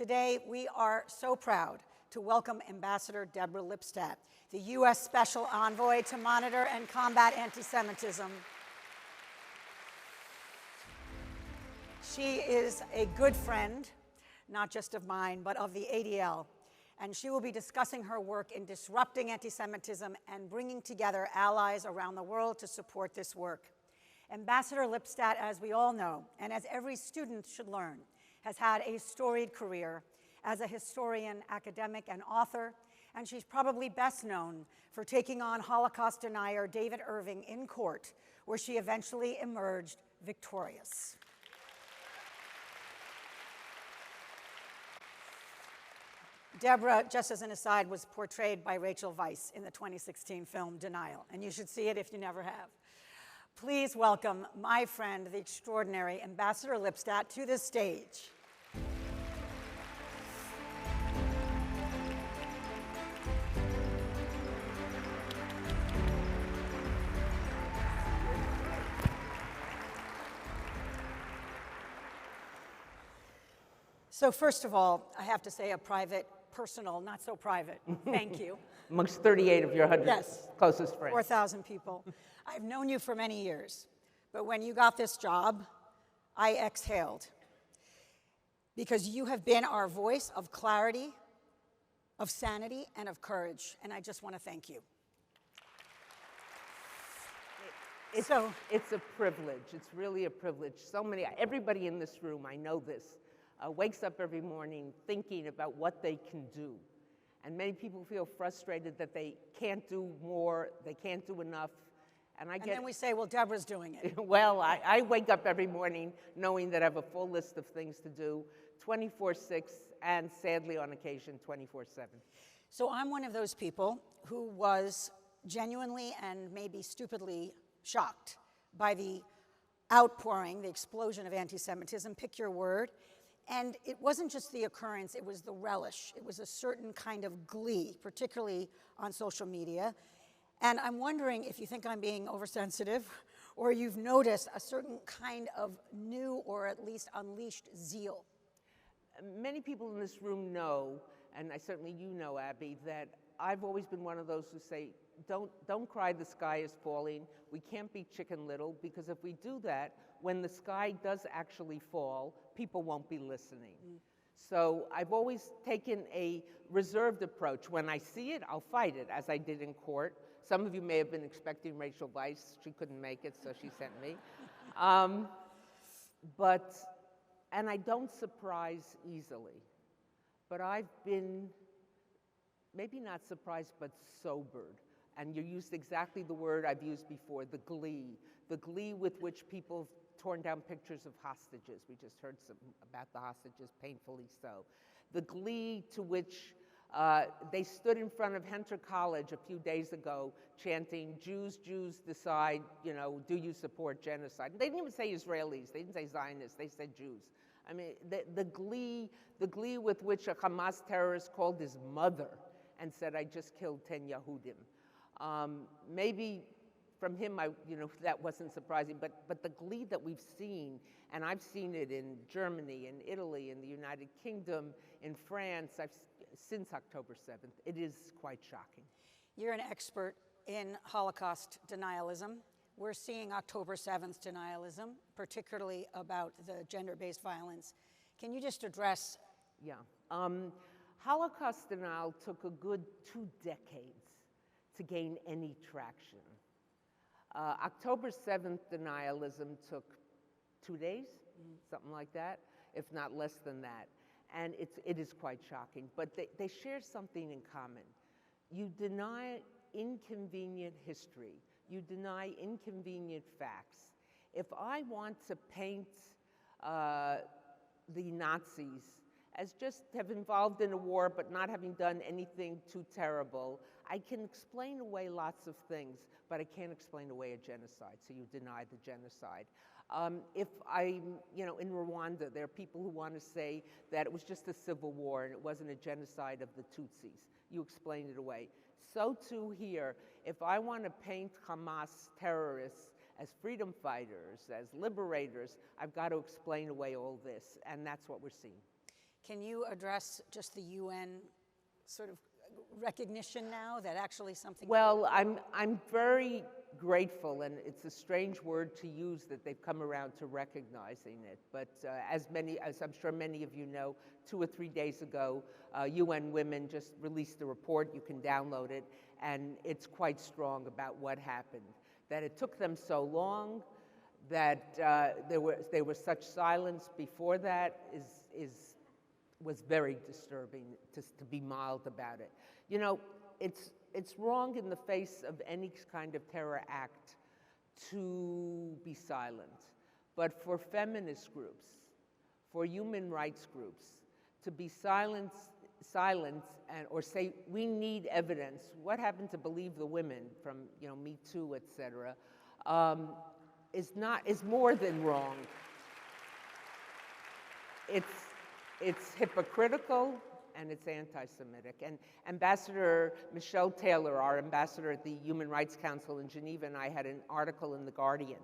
Today, we are so proud to welcome Ambassador Deborah Lipstadt, the U.S. Special Envoy to monitor and combat anti-Semitism. She is a good friend, not just of mine, but of the ADL, and she will be discussing her work in disrupting anti-Semitism and bringing together allies around the world to support this work. Ambassador Lipstadt, as we all know, and as every student should learn, has had a storied career as a historian, academic, and author, and she's probably best known for taking on Holocaust denier David Irving in court, where she eventually emerged victorious. Deborah, just as an aside, was portrayed by Rachel Weisz in the 2016 film Denial, and you should see it if you never have. Please welcome my friend, the extraordinary Ambassador Lipstadt, to the stage. So first of all, I have to say a private, personal, not so private, thank you. Amongst 38 of your 100 closest friends. 4,000 people. I've known you for many years, but when you got this job, I exhaled. Because you have been our voice of clarity, of sanity, and of courage, and I just want to thank you. It's a privilege. It's really a privilege. Everybody in this room, I know this, wakes up every morning thinking about what they can do. And many people feel frustrated that they can't do more, they can't do enough. And then we say, well, Deborah's doing it. Well, I wake up every morning knowing that I have a full list of things to do, 24/6, and sadly on occasion, 24/7. So I'm one of those people who was genuinely and maybe stupidly shocked by the outpouring, the explosion of anti-Semitism, pick your word. And it wasn't just the occurrence, it was the relish. It was a certain kind of glee, particularly on social media. And I'm wondering if you think I'm being oversensitive, or you've noticed a certain kind of new or at least unleashed zeal. Many people in this room know, and certainly you know, Abby, that I've always been one of those who say, don't cry, the sky is falling. We can't be Chicken Little, because if we do that, when the sky does actually fall, people won't be listening. So I've always taken a reserved approach. When I see it, I'll fight it, as I did in court. Some of you may have been expecting Rachel Weisz. She couldn't make it, so she sent me. And I don't surprise easily. But I've been, maybe not surprised, but sobered. And you used exactly the word I've used before, the glee with which people have torn down pictures of hostages. We just heard about the hostages, painfully so. The glee to which they stood in front of Hunter College a few days ago chanting, Jews, Jews decide, do you support genocide? They didn't even say Israelis, they didn't say Zionists, they said Jews. I mean, the glee with which a Hamas terrorist called his mother and said, I just killed 10 Yahudim. Maybe from him, that wasn't surprising, but the glee that we've seen, and I've seen it in Germany, in Italy, in the United Kingdom, in France, since October 7th, it is quite shocking. You're an expert in Holocaust denialism. We're seeing October 7th denialism, particularly about the gender-based violence. Can you just address? Yeah. Holocaust denial took a good 2 decades to gain any traction. October 7th denialism took 2 days, something like that, if not less than that. And it is quite shocking, but they share something in common. You deny inconvenient history. You deny inconvenient facts. If I want to paint the Nazis as just have involved in a war but not having done anything too terrible, I can explain away lots of things, but I can't explain away a genocide, so you deny the genocide. If I'm, in Rwanda, there are people who want to say that it was just a civil war and it wasn't a genocide of the Tutsis. You explain it away. So too here, if I want to paint Hamas terrorists as freedom fighters, as liberators, I've got to explain away all this, and that's what we're seeing. Can you address just the UN sort of recognition now that actually something? Well, I'm very grateful, and it's a strange word to use that they've come around to recognizing it. But as I'm sure many of you know, 2 or 3 days ago, UN Women just released a report. You can download it, and it's quite strong about what happened. That it took them so long, that there was such silence before that was very disturbing, to be mild about it. You know, it's wrong in the face of any kind of terror act to be silent. But for feminist groups, for human rights groups, to be silent or say, we need evidence. What happened to Believe the Women from, you know, Me Too, et cetera, is more than wrong. It's hypocritical, and it's anti-Semitic. And Ambassador Michelle Taylor, our ambassador at the Human Rights Council in Geneva, and I had an article in The Guardian.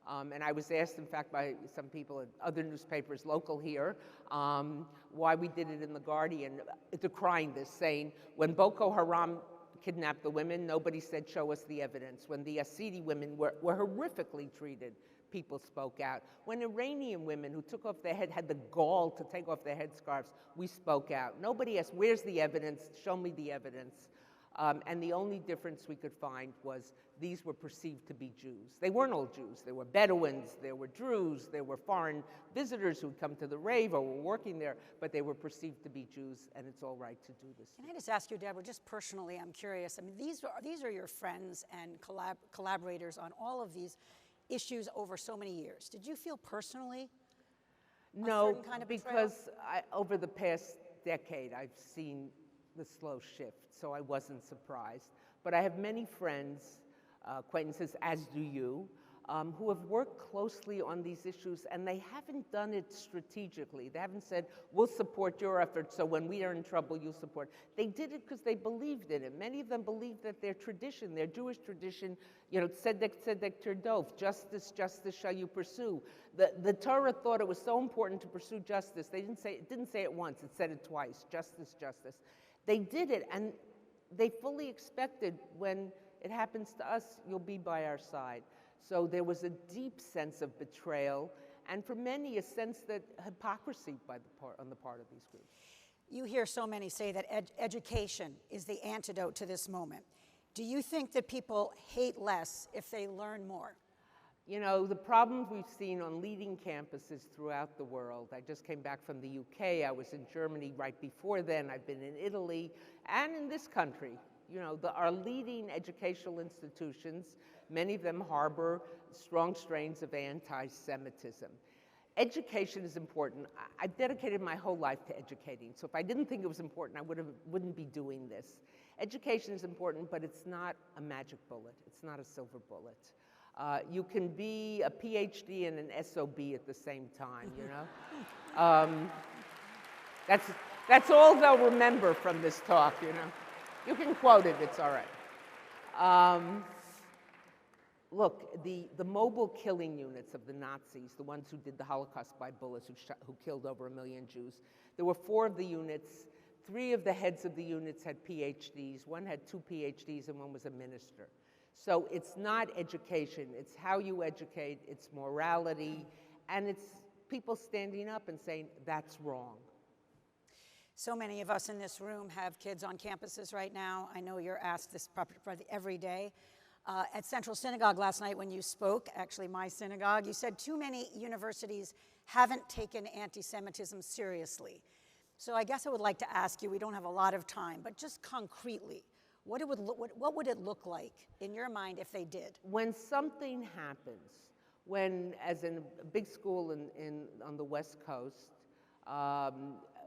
And I was asked, in fact, by some people at other newspapers local here, why we did it in The Guardian, decrying this, saying, when Boko Haram kidnapped the women, nobody said, show us the evidence. When the Yazidi women were horrifically treated, people spoke out. When Iranian women who took off their head, had the gall to take off their headscarves, we spoke out. Nobody asked, where's the evidence? Show me the evidence. And the only difference we could find was these were perceived to be Jews. They weren't all Jews. There were Bedouins, there were Druze, there were foreign visitors who'd come to the rave or were working there, but they were perceived to be Jews, and it's all right to do this. Can I just ask you, Deborah, just personally, I'm curious. I mean, these are your friends and collaborators on all of these issues over so many years. Did you feel personally a certain kind of betrayal? Because over the past decade, I've seen the slow shift, so I wasn't surprised. But I have many friends, acquaintances, as do you, who have worked closely on these issues, and they haven't done it strategically. They haven't said, we'll support your efforts, so when we are in trouble, you'll support. They did it because they believed in it. Many of them believed that their tradition, their Jewish tradition, you know, tzedek, tzedek, tirdof, justice, justice shall you pursue. The Torah thought it was so important to pursue justice. It didn't say it once, it said it twice, justice, justice. They did it, and they fully expected, when it happens to us, you'll be by our side. So there was a deep sense of betrayal, and for many, a sense that hypocrisy on the part of these groups. You hear so many say that education is the antidote to this moment. Do you think that people hate less if they learn more? You know, the problems we've seen on leading campuses throughout the world. I just came back from the UK. I was in Germany right before then. I've been in Italy and in this country. You know, our leading educational institutions, many of them harbor strong strains of anti-Semitism. Education is important. I've dedicated my whole life to educating. So if I didn't think it was important, I wouldn't be doing this. Education is important, but it's not a magic bullet. It's not a silver bullet. You can be a PhD and an SOB at the same time, you know? That's all they'll remember from this talk, you know? You can quote it, it's all right. Look, the mobile killing units of the Nazis, the ones who did the Holocaust by bullets, who killed over 1 million Jews, there were 4 of the units. 3 of the heads of the units had PhDs. 1 had 2 PhDs, and 1 was a minister. So it's not education, it's how you educate, it's morality, and it's people standing up and saying, that's wrong. So many of us in this room have kids on campuses right now. I know you're asked this probably every day. At Central Synagogue last night when you spoke, actually my synagogue, you said too many universities haven't taken anti-Semitism seriously. So I guess I would like to ask you, we don't have a lot of time, but just concretely, what would it look like in your mind if they did? When something happens, when, as in a big school on the West Coast,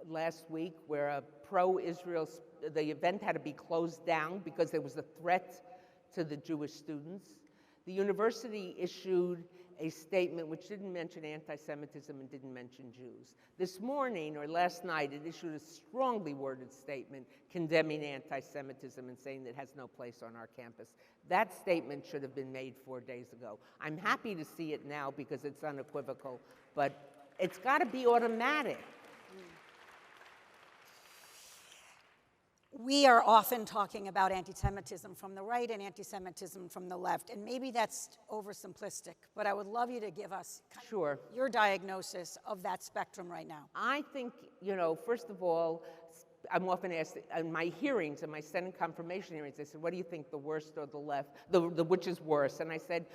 last week, where a pro-Israel, the event had to be closed down because there was a threat to the Jewish students, the university issued a statement which didn't mention anti-Semitism and didn't mention Jews. This morning, or last night, it issued a strongly worded statement condemning anti-Semitism and saying that it has no place on our campus. That statement should have been made 4 days ago. I'm happy to see it now because it's unequivocal, but it's got to be automatic. We are often talking about anti-Semitism from the right and anti-Semitism from the left, and maybe that's oversimplistic, but I would love you to give us Sure. your diagnosis of that spectrum right now. I think, first of all, I'm often asked in my hearings, in my Senate confirmation hearings, they said, what do you think, the worst or the left, which is worse? And I said,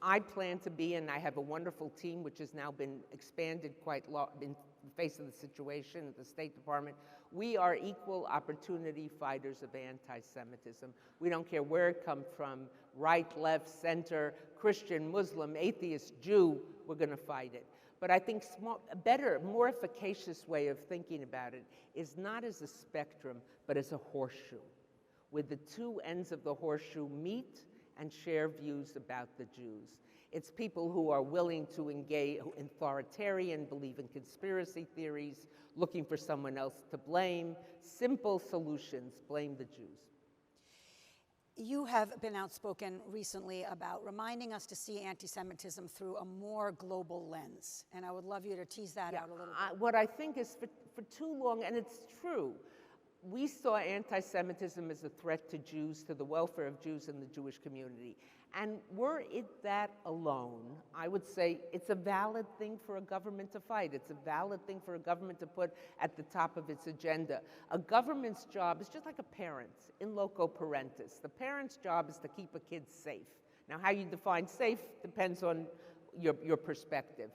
I plan to be, and I have a wonderful team, which has now been expanded quite in the face of the situation at the State Department. We are equal opportunity fighters of anti-Semitism. We don't care where it comes from, right, left, center, Christian, Muslim, atheist, Jew, we're going to fight it. But I think a better, more efficacious way of thinking about it is not as a spectrum, but as a horseshoe, where the two ends of the horseshoe meet and share views about the Jews. It's people who are willing to engage in authoritarian, believe in conspiracy theories, looking for someone else to blame, simple solutions, blame the Jews. You have been outspoken recently about reminding us to see anti-Semitism through a more global lens, and I would love you to tease that out a little bit. What I think is for too long, and it's true, we saw anti-Semitism as a threat to Jews, to the welfare of Jews in the Jewish community. And were it that alone, I would say it's a valid thing for a government to fight. It's a valid thing for a government to put at the top of its agenda. A government's job is just like a parent's, in loco parentis. The parent's job is to keep a kid safe. Now, how you define safe depends on your perspective.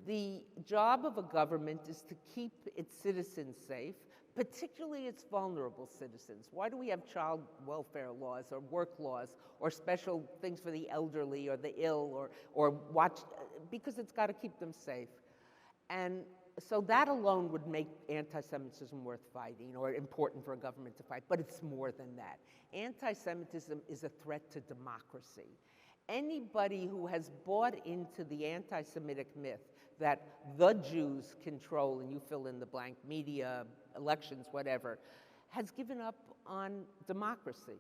The job of a government is to keep its citizens safe, particularly its vulnerable citizens. Why do we have child welfare laws or work laws or special things for the elderly or the ill or watch? Because it's got to keep them safe. And so that alone would make anti-Semitism worth fighting or important for a government to fight, but it's more than that. Anti-Semitism is a threat to democracy. Anybody who has bought into the anti-Semitic myth that the Jews control, and you fill in the blank, media, elections, whatever, has given up on democracy.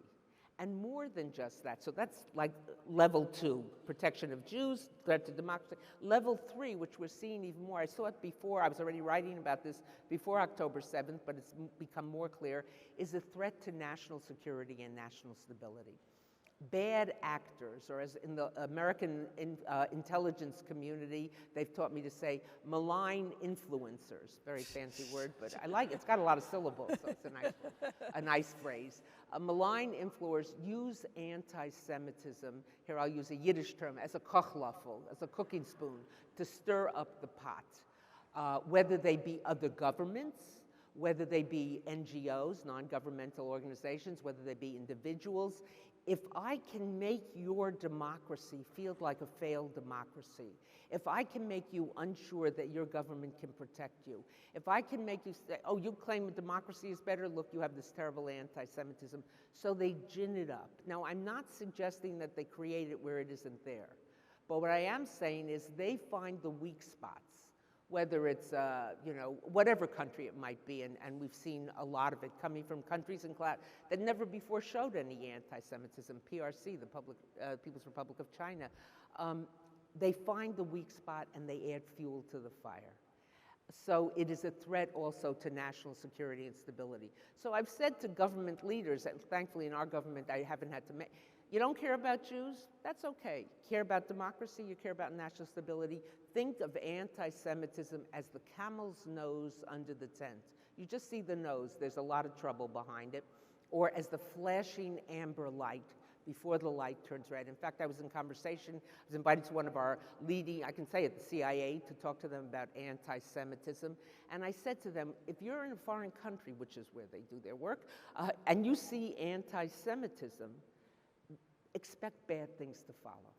And more than just that. So that's like level 2, protection of Jews, threat to democracy. Level 3, which we're seeing even more, I saw it before, I was already writing about this before October 7th, but it's become more clear, is a threat to national security and national stability. Bad actors, or as in the American intelligence community, they've taught me to say malign influencers. Very fancy word, but I like it. It's got a lot of syllables, so it's a nice phrase. Malign influencers use anti-Semitism, here I'll use a Yiddish term, as a kochlöffel, as a cooking spoon, to stir up the pot. Whether they be other governments, whether they be NGOs, non-governmental organizations, whether they be individuals. If I can make your democracy feel like a failed democracy, if I can make you unsure that your government can protect you, if I can make you say, oh, you claim democracy is better, look, you have this terrible anti-Semitism, so they gin it up. Now, I'm not suggesting that they create it where it isn't there, but what I am saying is they find the weak spots, whether it's, whatever country it might be, and we've seen a lot of it coming from countries that never before showed any anti-Semitism, PRC, the People's Republic of China. They find the weak spot and they add fuel to the fire. So it is a threat also to national security and stability. So I've said to government leaders, and thankfully in our government I haven't had to make, you don't care about Jews? That's okay. Care about democracy, you care about national stability. Think of anti-Semitism as the camel's nose under the tent. You just see the nose, there's a lot of trouble behind it. Or as the flashing amber light before the light turns red. In fact, I was in conversation, I was invited to one of our leading, I can say it, the CIA, to talk to them about anti-Semitism. And I said to them, if you're in a foreign country, which is where they do their work, and you see anti-Semitism, expect bad things to follow.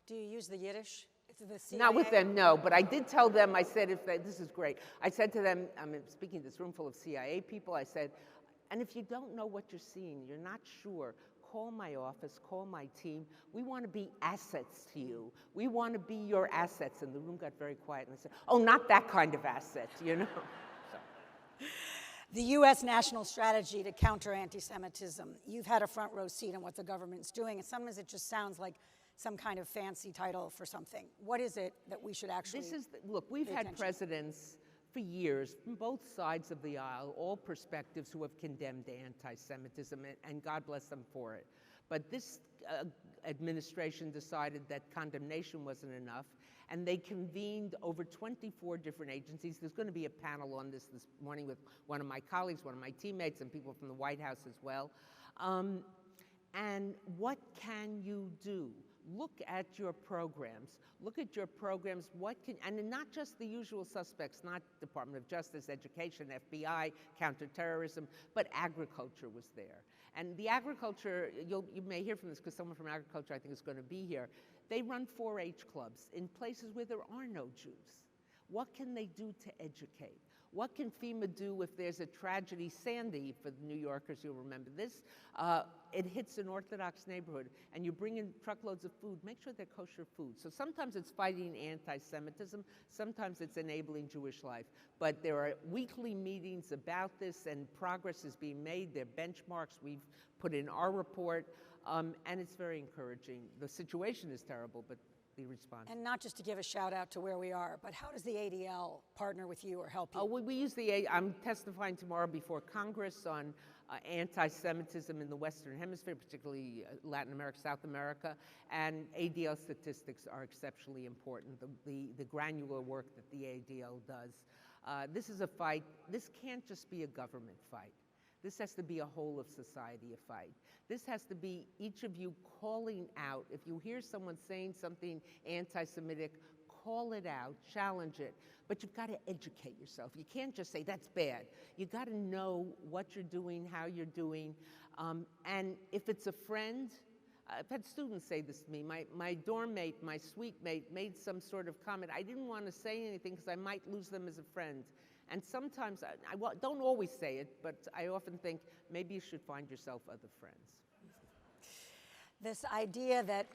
Do you use the Yiddish? The CIA? Not with them, no, but I did tell them, I said, this is great. I said to them, I'm speaking to this room full of CIA people, I said, and if you don't know what you're seeing, you're not sure, call my office, call my team. We want to be assets to you. We want to be your assets. And the room got very quiet, and I said, oh, not that kind of asset, you know? So. The U.S. national strategy to counter anti-Semitism. You've had a front row seat on what the government's doing, and sometimes it just sounds like some kind of fancy title for something. What is it that we should actually Look, we've had presidents for years, from both sides of the aisle, all perspectives who have condemned anti-Semitism, and God bless them for it. But this administration decided that condemnation wasn't enough, and they convened over 24 different agencies. There's going to be a panel on this morning with one of my colleagues, one of my teammates, and people from the White House as well. And what can you do? Look at your programs. Look at your programs. And not just the usual suspects, not Department of Justice, Education, FBI, counterterrorism, but agriculture was there. And the agriculture, you may hear from this because someone from agriculture I think is going to be here. They run 4-H clubs in places where there are no Jews. What can they do to educate? What can FEMA do if there's a tragedy? Sandy, for the New Yorkers, you'll remember this. It hits an Orthodox neighborhood, and you bring in truckloads of food. Make sure they're kosher food. So sometimes it's fighting anti-Semitism. Sometimes it's enabling Jewish life. But there are weekly meetings about this, and progress is being made. There are benchmarks we've put in our report, and it's very encouraging. The situation is terrible, but the response. And not just to give a shout out to where we are, but how does the ADL partner with you or help you? We use I'm testifying tomorrow before Congress on anti-Semitism in the Western Hemisphere, particularly Latin America, South America, and ADL statistics are exceptionally important, the granular work that the ADL does. This is a fight. This can't just be a government fight. This has to be a whole of society fight. This has to be each of you calling out. If you hear someone saying something anti-Semitic, call it out, challenge it. But you've got to educate yourself. You can't just say, that's bad. You've got to know what you're doing, how you're doing. And if it's a friend, I've had students say this to me. My dorm mate, my suite mate, made some sort of comment. I didn't want to say anything because I might lose them as a friend. And sometimes, I don't always say it, but I often think maybe you should find yourself other friends. This idea that,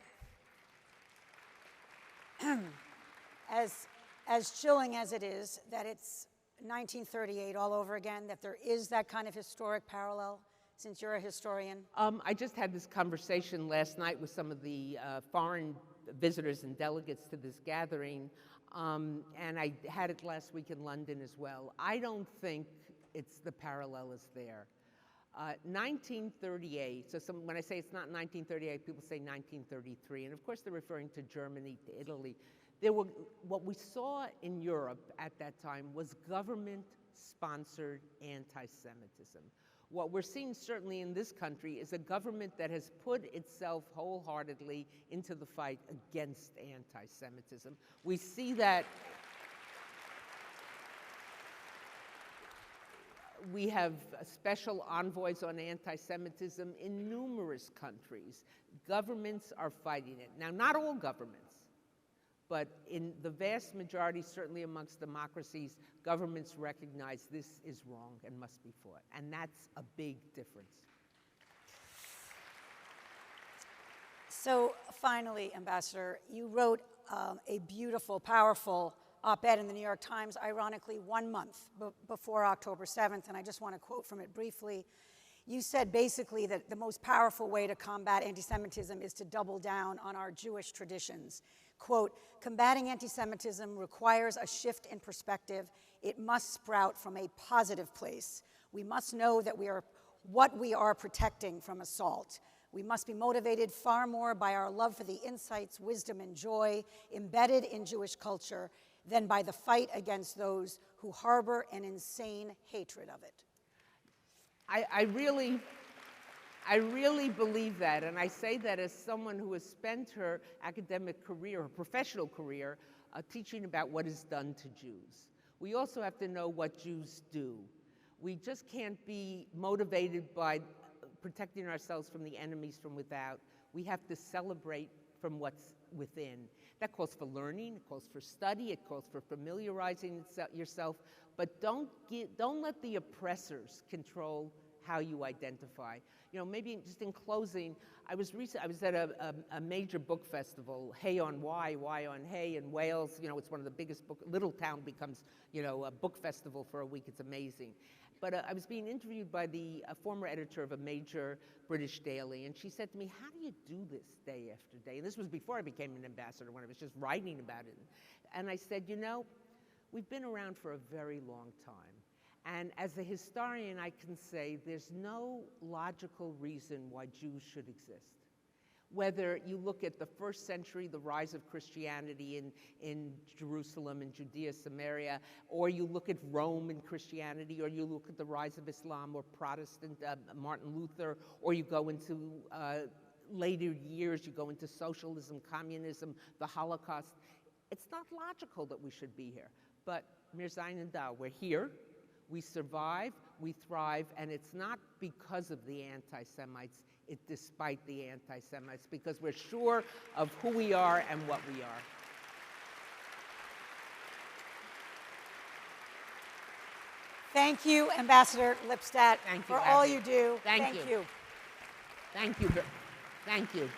as chilling as it is, that it's 1938 all over again, that there is that kind of historic parallel, since you're a historian? I just had this conversation last night with some of the foreign visitors and delegates to this gathering. And I had it last week in London as well. I don't think the parallel is there. 1938, so when I say it's not 1938, people say 1933, and of course they're referring to Germany, to Italy. What we saw in Europe at that time was government-sponsored anti-Semitism. What we're seeing certainly in this country is a government that has put itself wholeheartedly into the fight against anti-Semitism. We see that. We have special envoys on anti-Semitism in numerous countries. Governments are fighting it. Now, not all governments, but in the vast majority, certainly amongst democracies, governments recognize this is wrong and must be fought. And that's a big difference. So finally, Ambassador, you wrote a beautiful, powerful op-ed in the New York Times, ironically 1 month before October 7th, and I just want to quote from it briefly. You said basically that the most powerful way to combat anti-Semitism is to double down on our Jewish traditions. Quote, combating anti-Semitism requires a shift in perspective. It must sprout from a positive place. We must know that what we are protecting from assault. We must be motivated far more by our love for the insights, wisdom, and joy embedded in Jewish culture than by the fight against those who harbor an insane hatred of it. I really believe that, and I say that as someone who has spent her academic career, her professional career, teaching about what is done to Jews. We also have to know what Jews do. We just can't be motivated by protecting ourselves from the enemies from without. We have to celebrate from what's within. That calls for learning, it calls for study, it calls for familiarizing yourself, but don't let the oppressors control how you identify. You know, maybe just in closing, I was at a major book festival, Hay on Wye on Hay in Wales. You know, it's one of the biggest little town becomes, you know, a book festival for a week. It's amazing. But I was being interviewed by a former editor of a major British daily, and she said to me, how do you do this day after day? And this was before I became an ambassador, when I was just writing about it. And I said, you know, We've been around for a very long time. And as a historian, I can say there's no logical reason why Jews should exist. Whether you look at the first century, the rise of Christianity in Jerusalem and Judea, Samaria, or you look at Rome and Christianity, or you look at the rise of Islam or Protestant, Martin Luther, or you go into later years, you go into socialism, communism, the Holocaust. It's not logical that we should be here. But Mir Zayin and Da, we're here, we survive, we thrive, and it's not because of the anti-Semites, it's despite the anti-Semites, because we're sure of who we are and what we are. Thank you, Ambassador Lipstadt, Thank you, for all you do. Thank you. you. Thank you. Thank you.